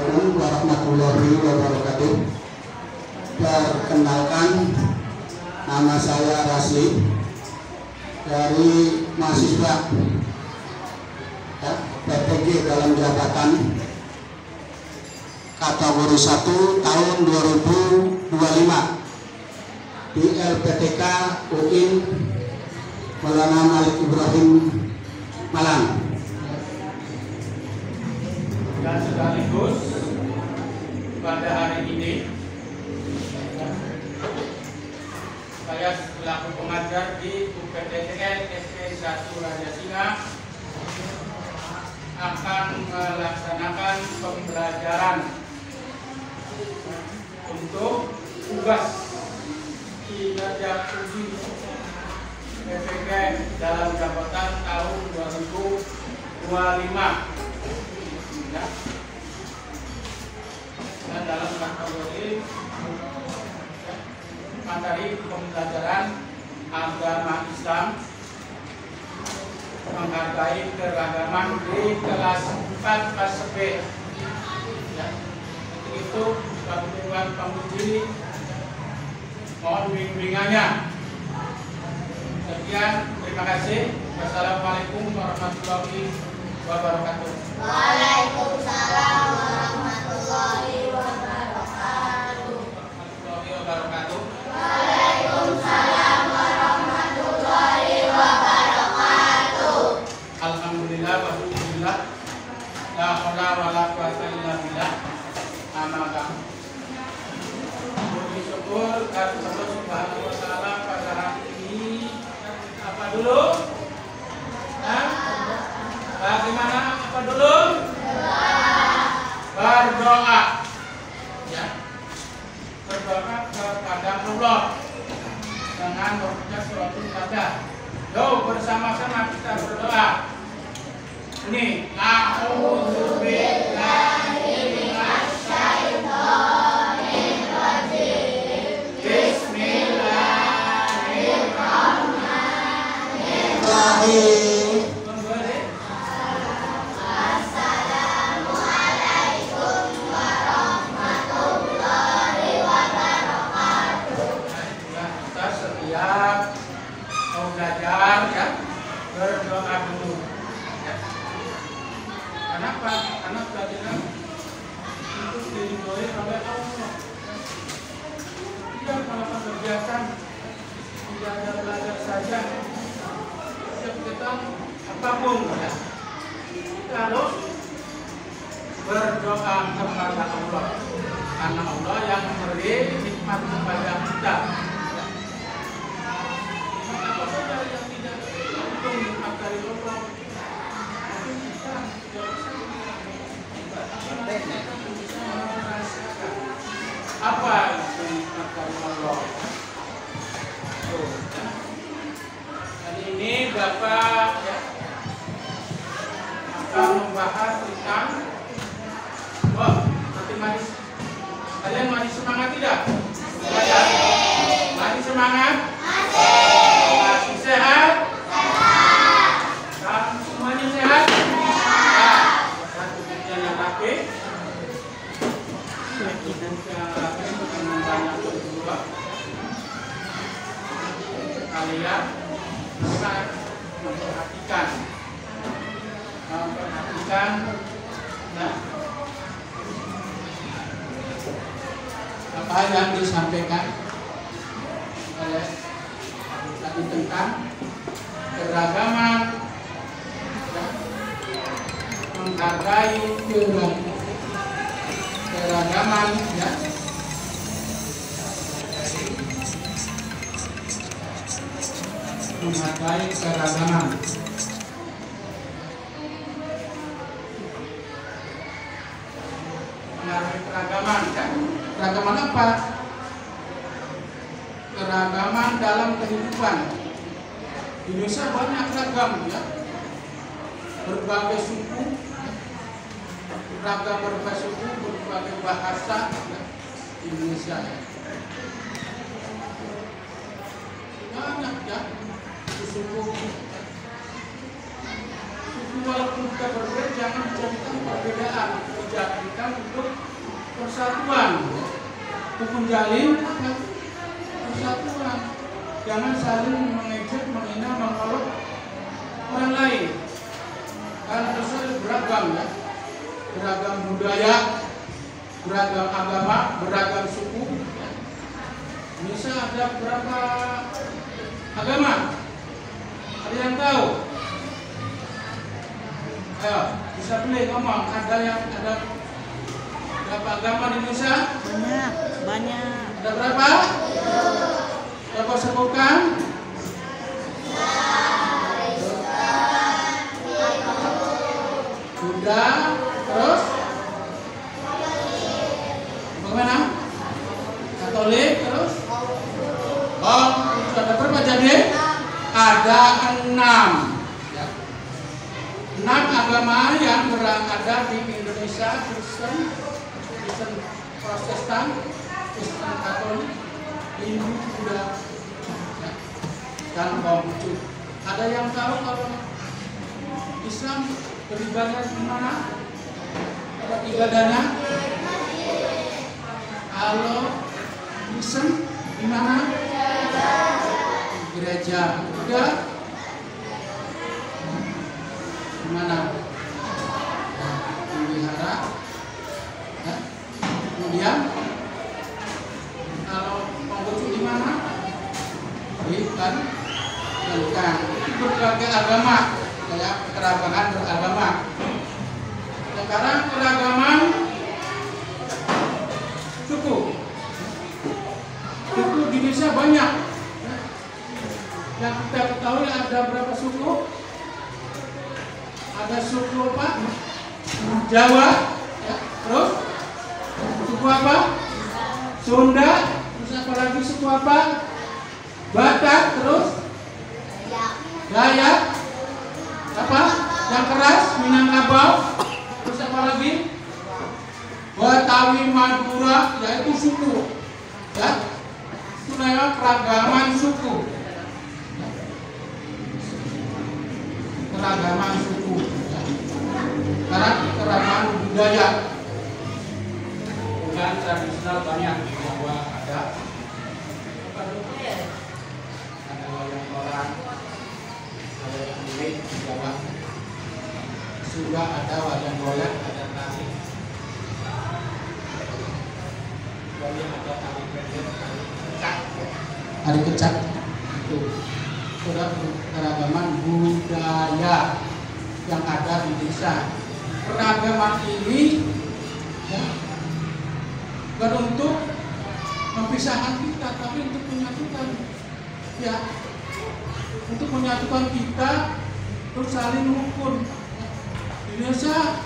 Assalamualaikum warahmatullahi wabarakatuh. Perkenalkan, nama saya Rasli dari mahasiswa PTG dalam jabatan kategori 1 tahun 2025 di LPTK UIN Maulana Malik Ibrahim Malang. Dan sekaligus pada hari ini saya selaku pengajar di UPTN SP 1 Raja Singa akan melaksanakan pembelajaran untuk tugas kinerja uji PPK dalam jabatan tahun 2025. Ya. Dan dalam kategori materi pembelajaran agama Islam menghargai keragaman di kelas 4 kelas B. Ya. Untuk itu Bapak Dewan Penguji mohon bimbingannya. Sekian, terima kasih. Wassalamualaikum warahmatullahi wabarakatuh. Waalaikumsalam warahmatullahi wabarakatuh. Waalaikumsalam warahmatullahi wabarakatuh. Alhamdulillah walhamdulillah. La haula wala quwata illa billah. Amma ba'du. Puji syukur kepada Allah Subhanahu wa taala pada hari ini. Apa dulu? Bagaimana? Apa dulu? Berdoa. Ya. Berdoa kepada Allah dengan membaca suratul Fatihah. Yuk bersama-sama kita berdoa. Ini a'udzubillahi minasyaitonir rajim. Bismillahirrahmanirrahim. Belajar ya, berdoa dulu ya. Kenapa? Karena belajar itu diridhoi oleh Allah. Tidak malah kegiatan belajar saja kita apapun ya. Kita harus berdoa kepada Allah karena Allah yang memberi nikmat kepada kita. Apa itu nikmat dari Allah? Hari ini Bapak ya, akan membahas tentang seperti manis. Kalian masih semangat tidak? Masih semangat? Masih sehat? Semuanya sehat? Satu yang rapi. Kalian memperhatikan nah, apa yang disampaikan oleh tadi tentang keragaman ya, menghargai keragaman ya. Menghargai keragaman. Menghargai keragaman kan? Keragaman apa? Keragaman dalam kehidupan. Di Indonesia banyak ragam ya. Berbagai suku, ragam berbagai suku, berbagai bahasa ya, di Indonesia ya. Banyak ya. Suku walaupun kita berbeda jangan dijadikan perbedaan dijadikan untuk persatuan, untuk menjalin persatuan. Jangan saling mengejek, menghina, mengolok orang lain. Karena Rasul beragam ya, beragam budaya, beragam agama, beragam suku. Bisa ada berapa agama? Ada yang tahu? Ayo, bisa pilih ngomong. Ada berapa agama di Indonesia? Banyak. Ada berapa? Coba sebutkan. Buddha, terus bagaimana? Katolik, terus ada berapa jadi? Ada 6 ya. 6 agama yang berada di Indonesia. Kristen Protestan, Kristen Katolik, Hindu, Buddha ya. Dan Konghucu. Ada yang tahu kalau Islam beribadah di mana? Ada ibadahnya. Kalau Kristen di mana? Gereja. Buddha di mana? Di wihara. Ya. Kemudian kalau Konghucu di mana? Di Bangka. Itu berbagai agama. Kayak keragaman beragama. Sekarang keragaman suku di Indonesia banyak. Yang kita ketahui ada berapa suku? Ada suku apa? Jawa, ya. Terus suku apa? Sunda. Terus apa lagi suku apa? Batak. Terus Dayak. Apa? Yang keras, Minangkabau. Terus apa lagi? Betawi, Madura, yaitu suku. Ya, itu namanya keragaman suku. Keragaman suku. Ya. Karena keragaman budaya. Kemudian tradisional banyak. Jawa ada. Ada wayang orang. Ada yang milik Jawa. Sunda ada wayang golek, ada tari. Bali ada tari pendek, tari kecak. Tari kecak itu sudah keragaman budaya yang ada di desa. Keragaman ini ya, bukan untuk memisahkan kita, tapi untuk menyatukan. Ya, untuk menyatukan kita, untuk saling rukun. Di Indonesia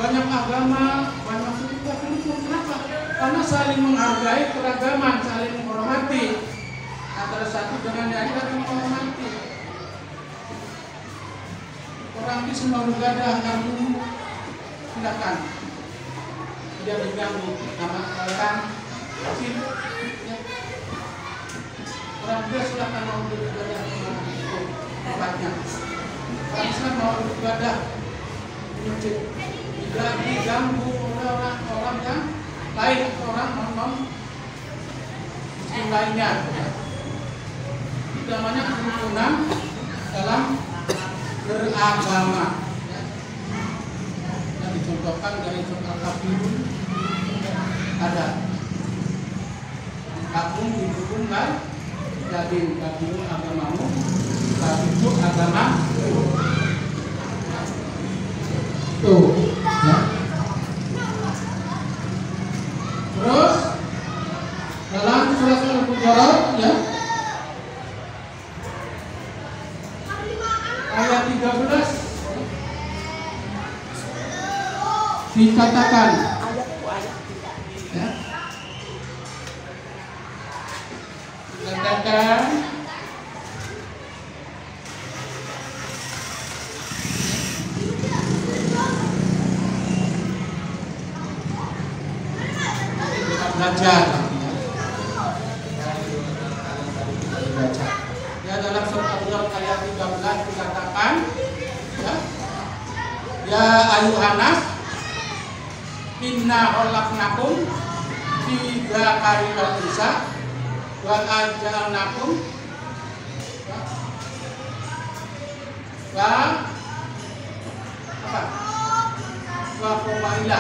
banyak agama, banyak suku, tapi rukun. Kenapa? Karena saling menghargai keragaman, saling menghormati antara satu dengan yang lain, menghormati. Orang di semua negara namun silakan, tidak diganggu nama kalian. Ya. Orang dia silakan mau beribadah ke tempatnya. Orang Islam mau beribadah di masjid, tidak diganggu oleh orang yang lain, orang non Muslim lainnya. Itu namanya kerukunan dalam beragama. Yang dicontohkan dari surat Al-Kafirun ada kamu dihukumkan jadi kamu agamamu, tapi itu agama tuh ya. Terus dalam surat Al-Hujurat ya, ayat 13 dikatakan ya, dikatakan belajar ya, dalam surat Al-Hujurat ayat 13 dikatakan ya, ya ayuhanas Inna khalaqnakum tiga kali bisa wa ajalnakum wa apa? Wa qabaila.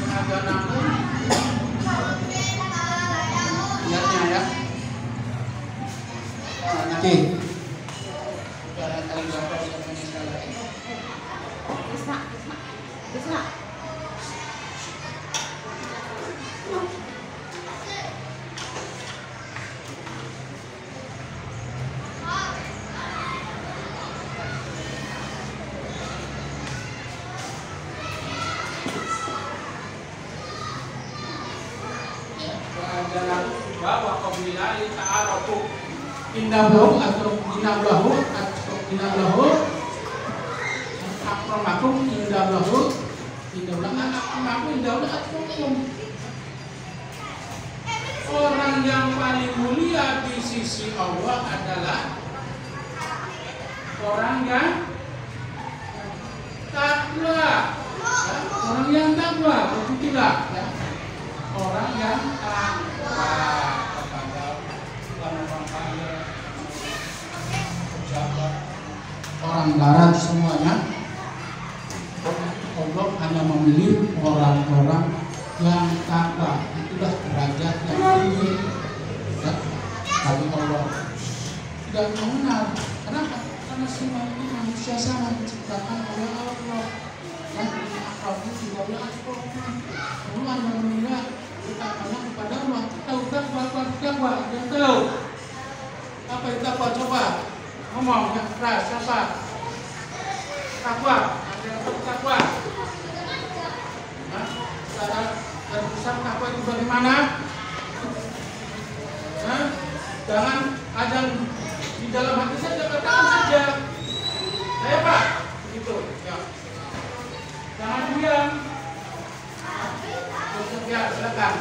Ajalnakum lihatnya ya. Oke. Bisa. Indablahu atau indablahu akramakum indablahu akramakum. Orang yang paling mulia di sisi Allah adalah orang yang takwa, ya, orang yang takwa, begitulah ya. Orang yang takwa kepada orang kaya, pejabat, orang barat semuanya. Allah hanya memilih orang-orang yang takwa. Itulah derajat yang tinggi ya, bagi Allah. Tidak mengenal. Kenapa? Karena semua ini manusia sama diciptakan oleh Allah. Dan Allah juga Allah yang menilai kita hanya kepada Allah. Tahu takwa, yang tahu apa itu takwa? Coba ngomong yang keras. Siapa? Takwa. Ada yang tahu takwa? Cara berusaha takwa itu bagaimana? Jangan ada di dalam hati saja, katakan saja. Saya Pak, begitu. Ya. Jangan diam. Ya, silakan.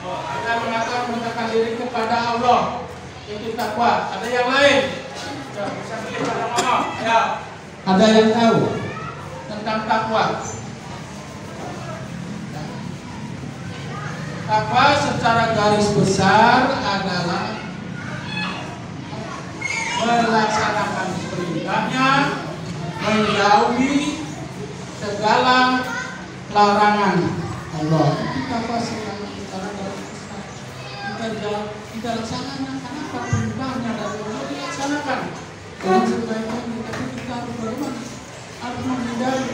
Ada mengatakan mendekatkan diri kepada Allah, itu takwa. Ada yang lain? Ya, bisa pilih pada ngomong. Ya. Ada yang tahu tentang takwa? Takwa secara garis besar adalah melaksanakan perintahnya, menjauhi segala larangan Allah. Itu takwa secara garis besar. Kita laksanakan karena perintahnya dari Allah dilaksanakan dengan sebaik-baiknya. Tapi kita harus bagaimana? Harus menghindari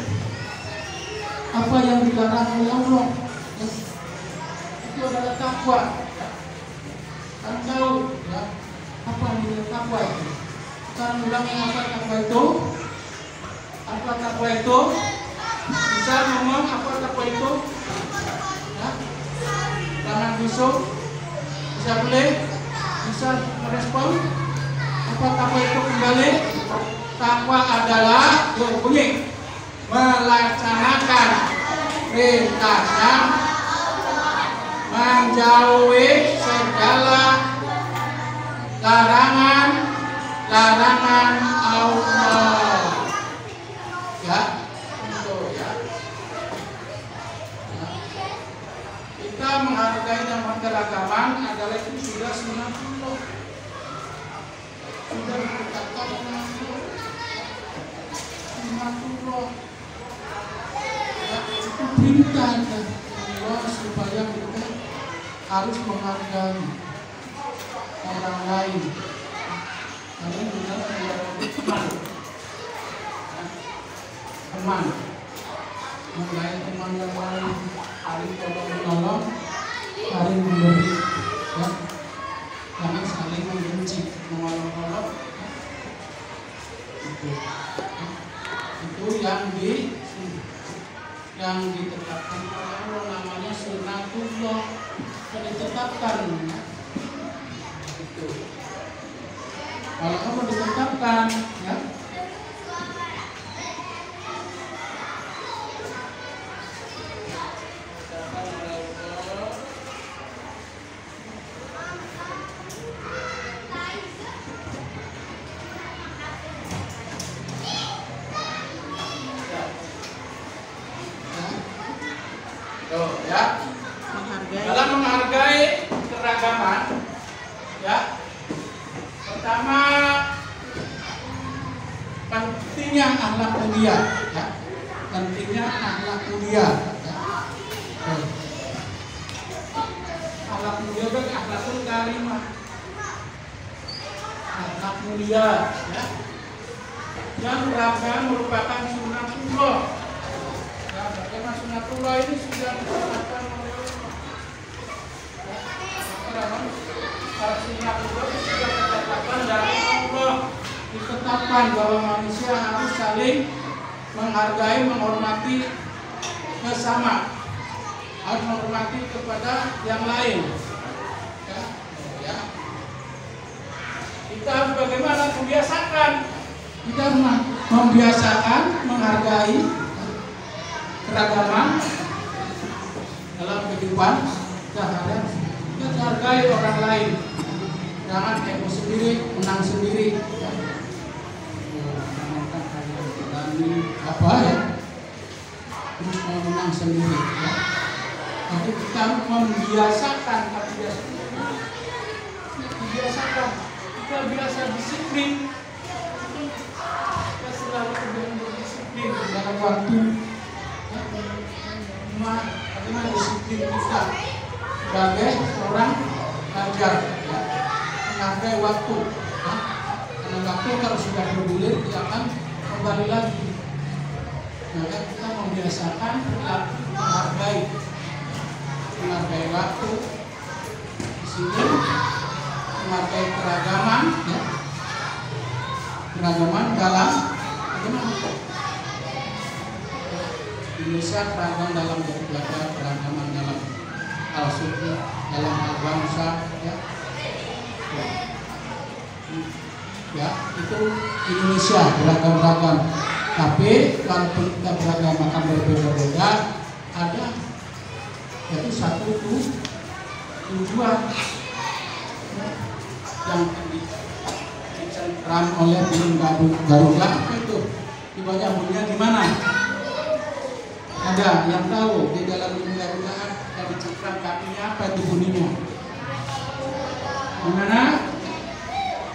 apa yang dilarang oleh Allah. Itu adalah takwa. Kan tahu ya, apa nilai takwa itu? Sekarang ulangi apa takwa itu? Apa takwa itu? Bisa ngomong apa takwa itu? Ya? Tangan busuk? Bisa boleh? Bisa merespon? Apa takwa itu kembali? Takwa adalah bunyi melaksanakan perintahnya, menjauhi segala larangan Allah. Ya, itu ya. Kita menghargai nama keragaman adalah itu sudah sunatullah. Sudah ditetapkan sunatullah. Ya, itu perintah Allah supaya kita harus menghargai orang lain. Karena kita teman, menghargai teman yang lain, saling tolong-menolong, saling memberi, ya. Jangan saling membenci, menolong-nolong. Itu yang ditetapkan oleh Allah, namanya sunatullah, yang ditetapkan. Itu. Kalau Allah ditetapkan, ya. pertama pentingnya akhlak mulia, ya. Pentingnya akhlak mulia, ya. Akhlak mulia itu akhlakul karimah, akhlak mulia, ya. Yang merupakan sunatullah. Ya, bagaimana sunatullah ini sudah ditetapkan oleh Allah. Sunatullah itu sudah ditetapkan dari Allah. Ditetapkan bahwa manusia harus saling menghargai, menghormati sesama, harus menghormati kepada yang lain. Ya, ya. Kita harus bagaimana membiasakan, kita membiasakan menghargai keragaman dalam kehidupan sehari-hari. Kita hargai orang lain, jangan ego sendiri, menang sendiri. Ya. Apa ya? Terus mau menang sendiri. Ya. Jadi kita membiasakan, kita biasa disiplin. Kita selalu berdisiplin dalam waktu. Bagaimana disiplin kita sebagai seorang pelajar, ya. Menghargai waktu. Ya. Karena waktu kalau sudah bergulir, dia akan kembali lagi. Maka kita membiasakan menghargai waktu. Di sini menghargai keragaman, ya. Keragaman dalam bagaimana? Indonesia keragaman dalam berbeda, keragaman dalam hal suku, dalam hal bangsa, ya. Ya, itu Indonesia beragam-ragam. Tapi walaupun kita beragam akan berbeda-beda, ada yaitu satu tujuan yang dicengkram oleh burung garuda. Apa itu? Ibanya bunyinya gimana? Ada yang tahu di dalam burung garuda yang dicengkram kakinya apa itu bunyinya? Gimana?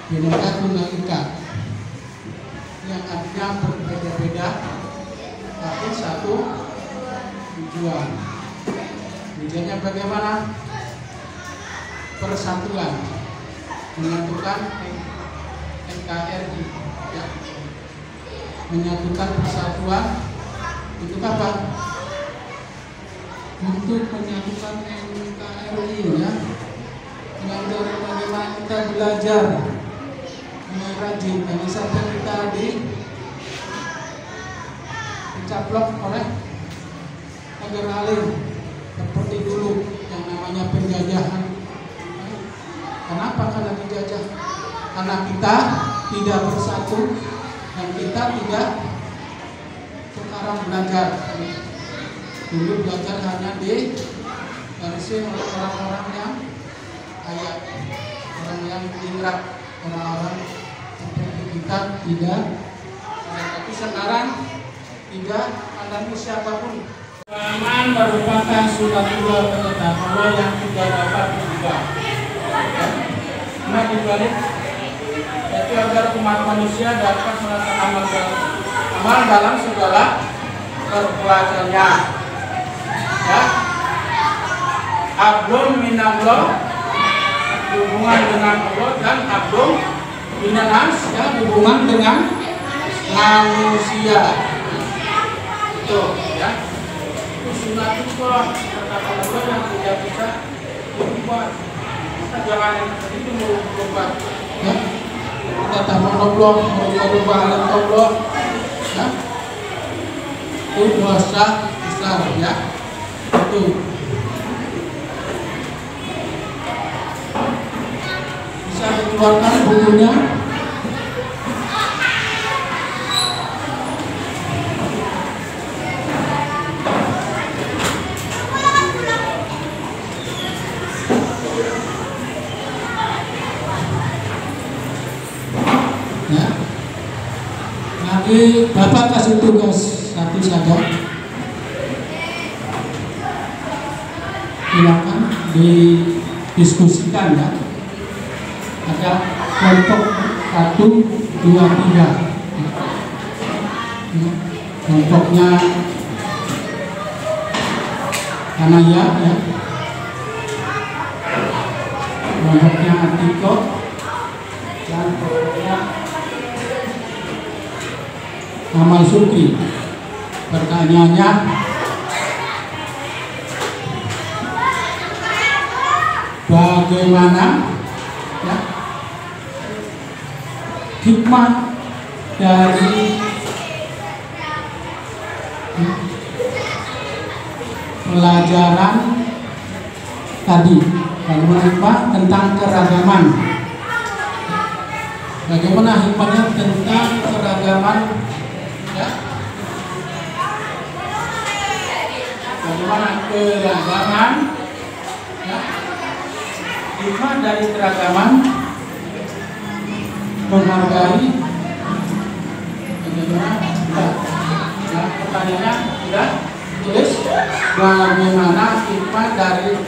Bineka Tunggal Ika, yang artinya berbeda-beda tapi satu tujuan. Tujuannya bagaimana? Persatuan, menyatukan NKRI, ya. Menyatukan persatuan untuk apa? Untuk menyatukan NKRI, ya. Dengan cara bagaimana kita belajar rajin, jangan sampai kita dicaplok oleh negara lain seperti dulu yang namanya penjajahan. Kenapa? Karena dijajah, karena kita tidak bersatu dan kita tidak sekarang belajar. Dulu belajar hanya di versi oleh orang-orang yang kaya, orang yang ingrat, orang-orang seperti kita tidak. Tapi sekarang tidak pandang siapapun. Aman merupakan sunatullah ketetapan Allah yang tidak dapat diubah. Nah dibalik yaitu agar umat manusia dapat melaksanakan amal dalam segala perbuatannya. Ya, abdun minallah, hubungan dengan Allah, dan abdun minanas, ya, hubungan dengan manusia. Itu ya. Sunatullah kata Allah yang tidak bisa diubah. Kita jangan itu merubah, ya. Kita taman Allah, merubah alam Allah, ya. Itu dosa besar, ya. Itu bisa dikeluarkan bukunya. Ya. Nanti Bapak kasih tugas satu saja. Silakan didiskusikan, ya. Ada kelompok 1, 2, 3. Kelompoknya Anaya ya. Kelompoknya Atiko dan kelompoknya Amal Sukri. Pertanyaannya, bagaimana ya, hikmah dari pelajaran tadi? Bagaimana hikmah tentang keragaman? Bagaimana hikmahnya tentang keragaman? Ya? Bagaimana keragaman? Ya? Hikmah dari keragaman menghargai. Bagaimana? Ya, pertanyaannya sudah tulis. Bagaimana hikmah dari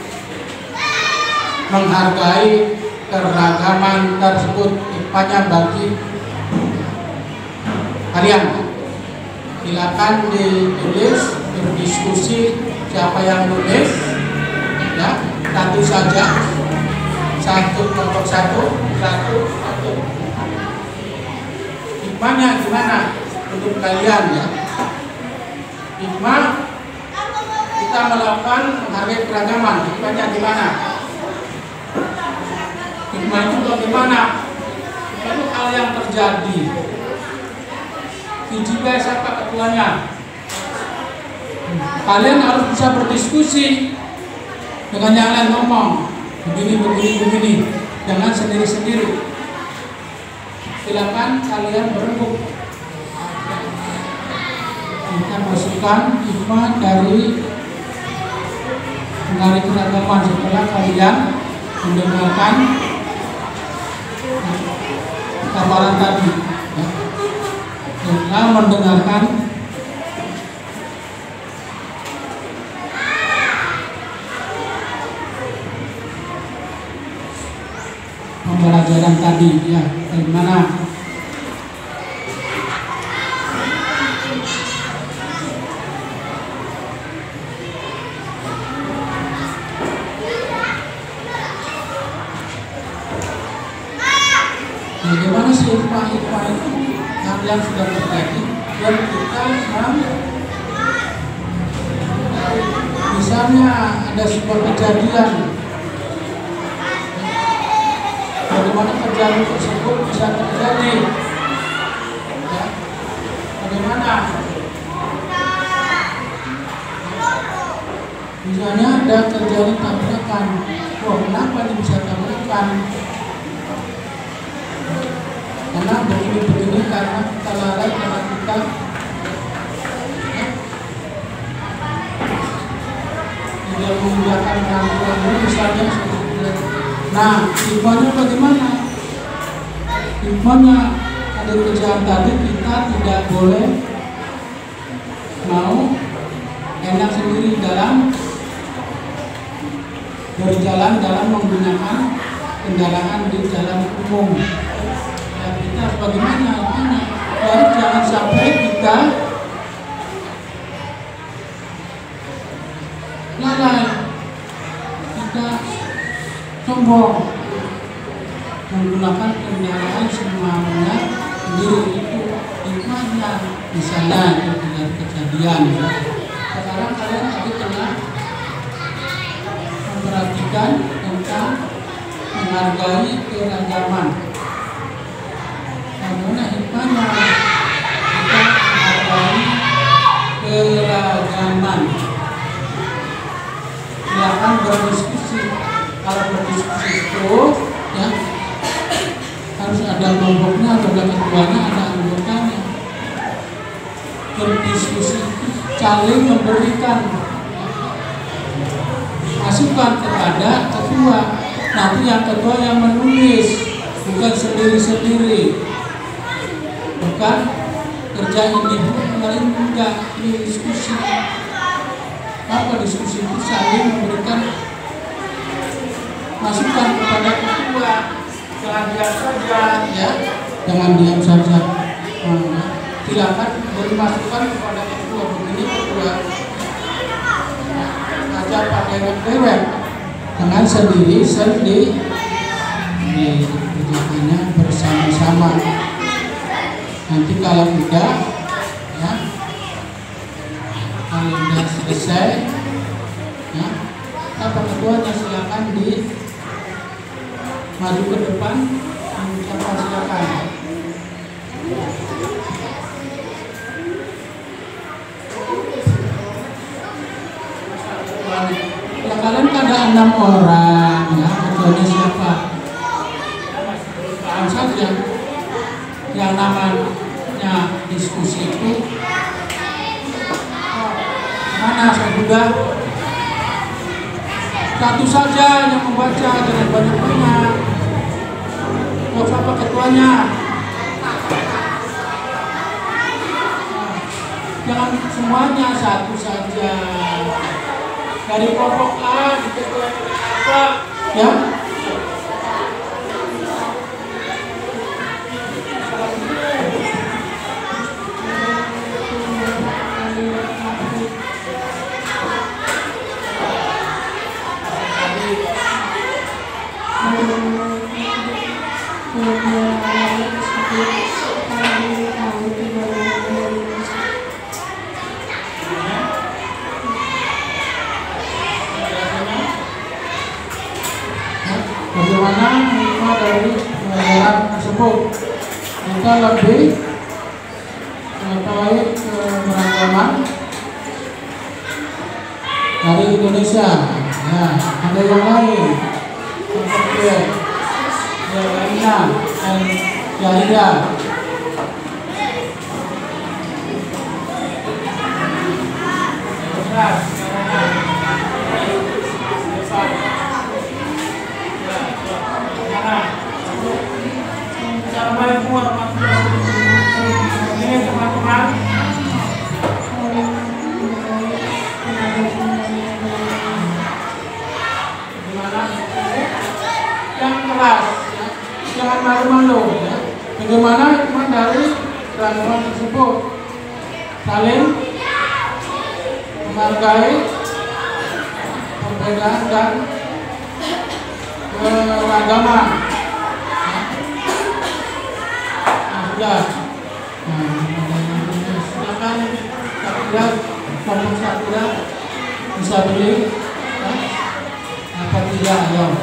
menghargai keragaman tersebut? Hikmahnya bagi kalian. Silakan ditulis, berdiskusi. Siapa yang nulis? Ya, satu saja. Satu kelompok satu. Hikmahnya gimana untuk kalian ya? Hikmah kita melakukan menghargai keragaman. Hikmahnya gimana? Hikmah itu bagaimana? Itu hal yang terjadi. Juga siapa ketuanya? Kalian harus bisa berdiskusi dengan yang lain, ngomong begini. Jangan sendiri-sendiri. Silakan kalian berembuk. Kita masukkan hikmah dari menarik keragaman setelah kalian mendengarkan paparan tadi. Setelah mendengarkan pembelajaran tadi ya, bagaimana sih hikmah itu yang sudah terjadi dan kita misalnya ada sebuah kejadian, bagaimana kejadian tersebut bisa terjadi ya? Bagaimana misalnya ada terjadi tabrakan, kenapa ini bisa tabrakan? Karena begini karena kita lalai, karena kita tidak menggunakan rangkulan ini misalnya. Nah, hikmahnya bagaimana? Hikmahnya ada kerjaan tadi, kita tidak boleh mau enak sendiri dalam berjalan dalam menggunakan kendaraan di jalan umum. Kita bagaimana? Baru jangan sampai kita lalai, kita sombong menggunakan kendaraan semaunya sendiri. Itu hikmahnya. Misalnya itu dengan kejadian. Sekarang kalian tadi tengah memperhatikan tentang menghargai keragaman. Bagaimana hikmahnya kita menghargai keragaman? Silakan berdiskusi. Kalau berdiskusi itu ya harus ada kelompoknya, ada ketuanya, ada anggotanya. Berdiskusi itu saling memberikan masukan kepada ketua. Nanti yang ketua yang menulis, bukan sendiri-sendiri. Bukan kerja individu lain, enggak, ini diskusi. Apa diskusi itu? Saling memberikan masukan kepada ketua. Jangan biar saja ya jangan diam saja. Silakan beri masukan kepada ketua begini, ketua aja pakai dewek, jangan sendiri kerjakannya bersama-sama. Nanti kalau udah ya, kalau udah selesai ya, Pak Ketuanya silakan maju ke depan, mengucapkan silakan. Ya kalian kan ada 6 orang ya, ketuanya siapa? Paham saja yang namanya diskusi itu mana sudah satu saja yang membaca, jangan banyak-banyak. Kok siapa ketuanya? Jangan semuanya, satu saja. Dari kelompok A di ketua apa ya? Bagaimana hikmah dari pelajaran tersebut? Kita lebih mengetahui keberagaman dari Indonesia. Nah, ada yang lain seperti Yalina dan Yahida. Assalamualaikum warahmatullahi wabarakatuh. Ini teman-teman. Gimana? Yang keras, ya. Jangan malu-malu. Ya. Bagaimana hikmah dari keragaman tersebut? Saling menghargai perbedaan dan keragaman. Ya, silakan Sakira, kelompok Sakira bisa beli apa tidak, ayo.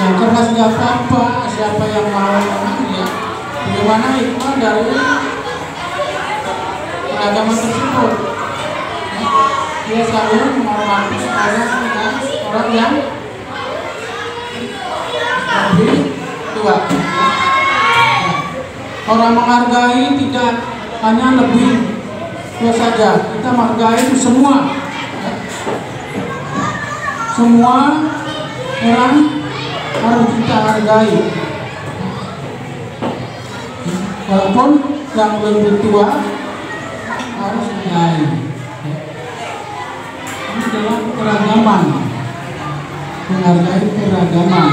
Yang keras nggak apa-apa, siapa yang mau ya. Bagaimana hikmah dari keragaman tersebut? Dia selalu menghormati orang yang lebih tua. Orang menghargai tidak hanya lebih tua saja, kita menghargai semua. Semua orang harus kita hargai, walaupun yang lebih tua harus dihargai. Ini adalah keragaman, menghargai keragaman.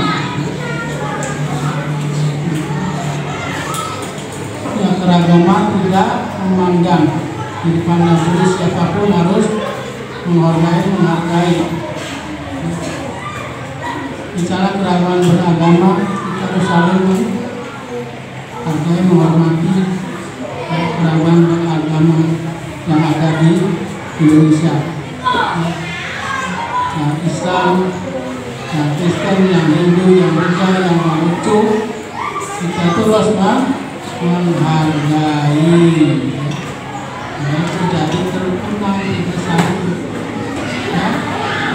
Ya, keragaman tidak memandang, dipandang dulu siapapun harus menghargai. Bicara keragaman beragama, kita harus saling menghargai, menghormati keragaman beragama. Indonesia. Yang Islam, yang Kristen, yang Hindu, yang Buddha, yang Maluku, kita terus menghargai. Itu jadi terkenal kita saling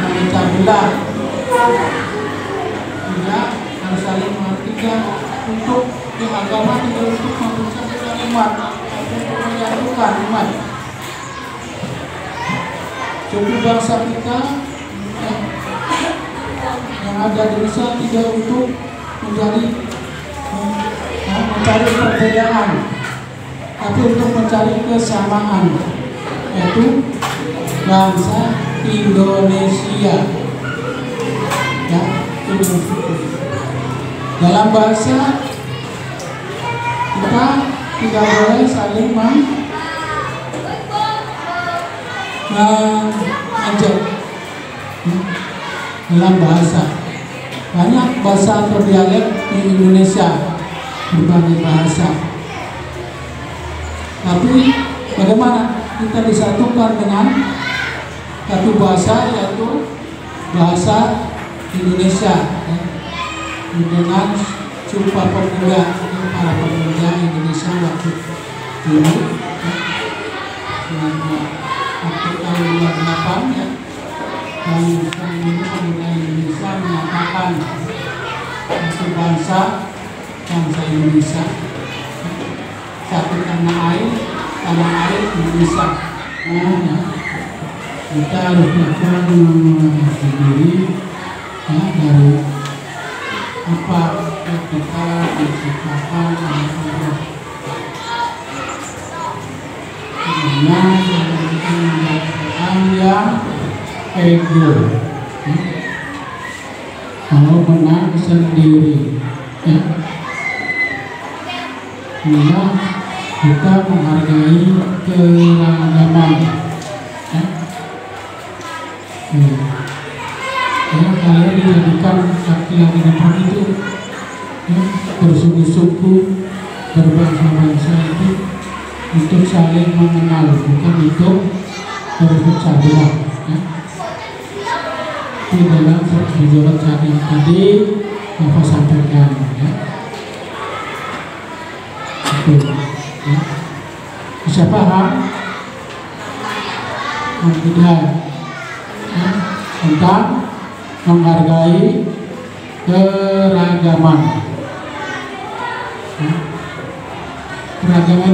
memecah belah. Tidak harus saling mengertikan untuk di agama tidak untuk memecah belah umat, tapi untuk menyatukan umat. Suku bangsa kita yang ada di Indonesia tidak untuk mencari perbedaan, tapi untuk mencari kesamaan, yaitu bangsa Indonesia. Ya, dalam bahasa kita tidak boleh saling mengejek. Dalam bahasa banyak bahasa atau dialek di Indonesia, berbagai bahasa. Tapi bagaimana kita disatukan dengan satu bahasa, yaitu bahasa Indonesia, dengan Sumpah Pemuda, para pemuda Indonesia waktu dulu, waktu tahun 28 ya, tahun ini pemuda Indonesia menyatakan satu bangsa Indonesia, satu tanah air Indonesia. Kita harus melakukan sendiri ya, dari apa yang kita diciptakan oleh Allah. Dengan yang ego, kalau menang sendiri, ya. Kita menghargai keragaman. Kalian dijadikan laki-laki depan itu bersuku-suku, berbangsa-bangsa itu untuk saling mengenal, bukan untuk berpecah belah. Di dalam sejauh yang tadi Bapak sampaikan. Bisa paham? Tidak. Tentang menghargai keragaman. Keragaman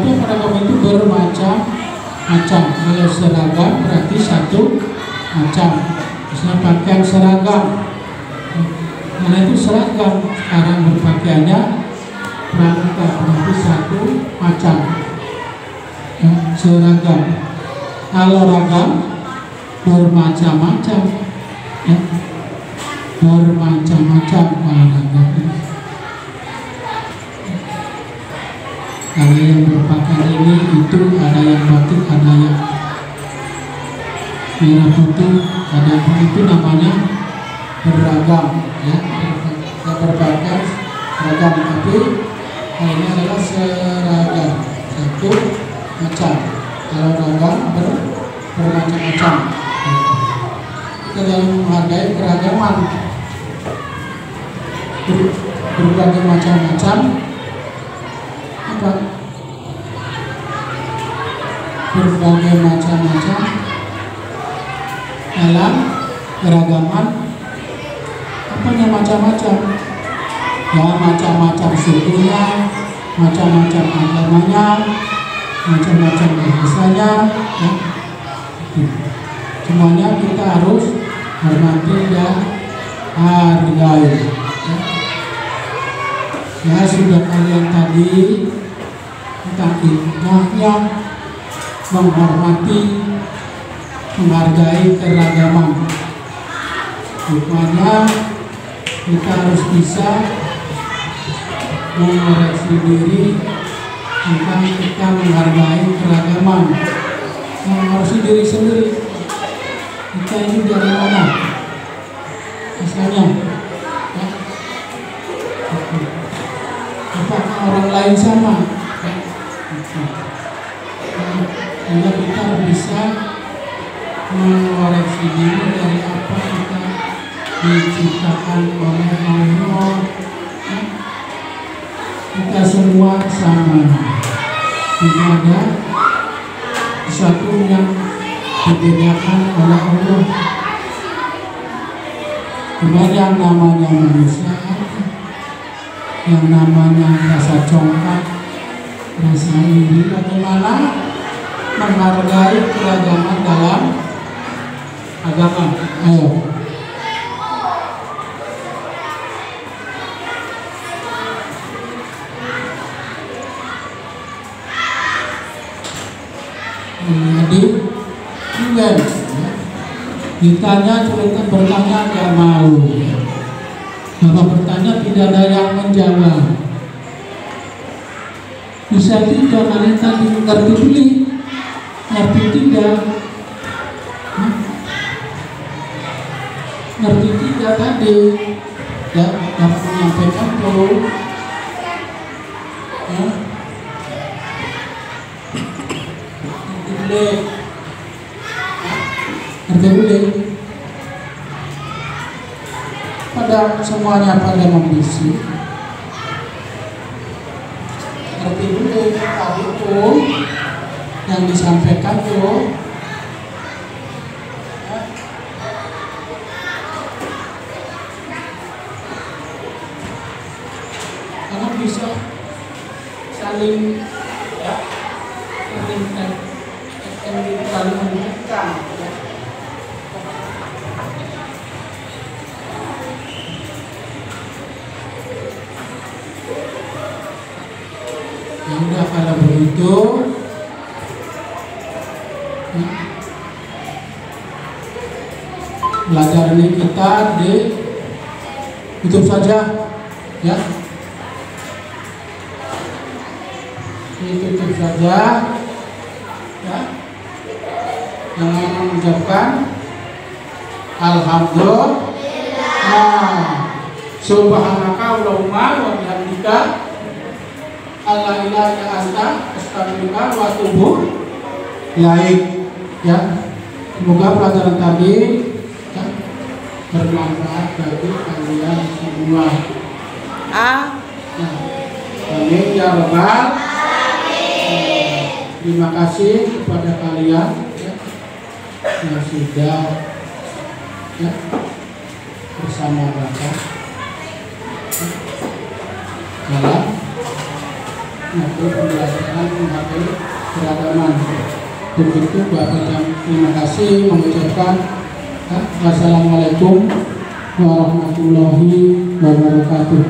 itu bermacam-macam. Kalau seragam berarti satu macam. Misalnya pakaian seragam, karena itu seragam. Sekarang berpakaiannya pramuka, berarti satu macam. Seragam. Kalau ragam bermacam-macam. Bermacam-macam olahraga. Ada yang berpakaian ini itu, ada yang batik, ada yang merah putih, ada yang itu namanya beragam, ya, berpakaian seragam, tapi ini adalah seragam satu macam. Kalau ragam bermacam-macam. Kita dalam menghargai keragaman, berbagai macam-macam apa? Berbagai macam-macam dalam keragaman. Apanya macam-macam? Ya, macam-macam sukunya, macam-macam agamanya, macam-macam bahasanya, ya. Semuanya kita harus hormati dan hargai. Ya, sudah kalian tadi tentang hikmahnya menghormati, menghargai keragaman. Hikmahnya kita harus bisa mengoreksi diri tentang kita menghargai keragaman, mengoreksi diri sendiri. Kita ini dari mana asalnya? Ya. Apakah orang lain sama? Sehingga kita bisa mengoreksi diri dari apa kita diciptakan oleh Allah. Kita semua sama, tidak ada sesuatu yang dibedakan oleh Allah. Cuma yang namanya manusia, yang namanya rasa congkak, rasa iri, bagaimana menghargai keragaman dalam agama. Ayo. Jadi juga ditanya cerita bertanya gak mau, kalau bertanya tidak ada yang menjawab. Bisa tidak kalian tadi ngerti beli, ngerti tidak, ngerti tidak tadi, ya dapat menyampaikan tuh. Ngerti boleh pada semuanya pada membisi. Ngerti boleh tadi tuh yang disampaikan tuh. Karena bisa saling ya, saling mengingatkan ya. Ya udah kalau begitu ya, belajar ini kita di YouTube saja ya, di YouTube saja ya. Jangan mengucapkan alhamdulillah, subhanaka Allahumma wa bihamdika alla ilaha illa anta astaghfiruka wa atubu ilaik ya. Semoga pelajaran tadi ya, bermanfaat bagi kalian semua. Amin ya rabbal alamin. Terima kasih kepada kalian ya, yang sudah ya, bersama Bapak dalam pembelajaran mengenai keragaman. Begitu Bapak, terima kasih mengucapkan wassalamualaikum warahmatullahi wabarakatuh.